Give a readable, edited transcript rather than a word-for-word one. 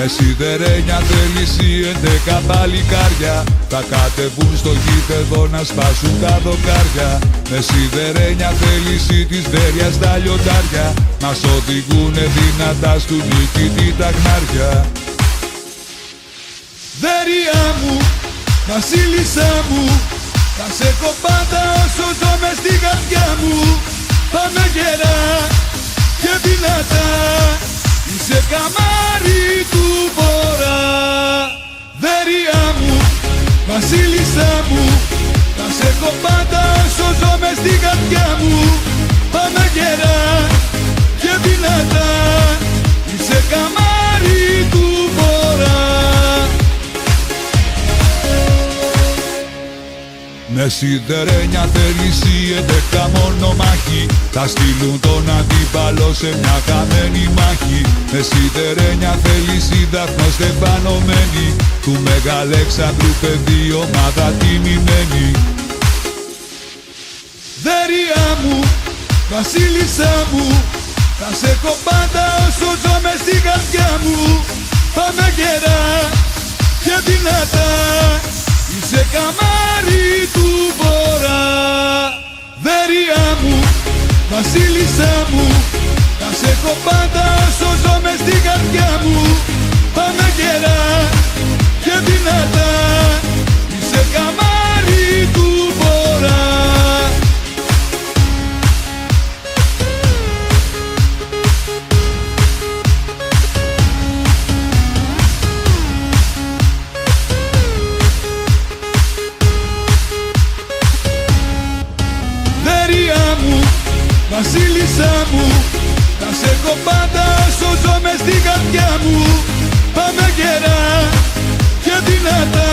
Με σιδερένια θέληση 11 παλικάρια θα κατεβούν στο γήπεδο να σπάσουν τα δοκάρια. Με σιδερένια θέληση της Βέρειας τα λιοντάρια μας οδηγούνε δυνατά στου νικητή τα χνάρια. Βέρεια μου, βασίλισσά μου, θα σε έχω πάντα όσο ζω μες στην καρδιά μου. Πάμε γερά και δυνατά, είσαι καμάρι του βορρά. Βέρεια μου, βασίλισσά μου, θα σε έχω πάντα όσο ζω μες στην καρδιά μου. Πάμε γερά και δυνατά, είσαι καμάρι του βορρά. Με σιδερένια θέληση 11 μονομάχη θα στείλουν τον αντίπαλο σε μια χαμένη μάχη. Με σιδερένια θέληση Δάφνος στεφανωμένη, του Μεγαλέξανδρου παιδί ομάδα τιμημένη. Βέρεια μου, βασίλισσά μου, θα σε έχω πάντα όσο ζω μες στην καρδιά μου. Πάμε γερά και δυνατά, είσαι καμάρι του βορρά. Βέρεια μου, βασίλισσά μου, θα σε έχω πάντα όσο ζω μες στην καρδιά μου. Πάμε γερά και δυνατά, είσαι καμάρι του βορρά. Βασίλισσά μου, θα σε έχω πάντα όσο ζω μες στην καρδιά μου. Πάμε γερά και δυνατά,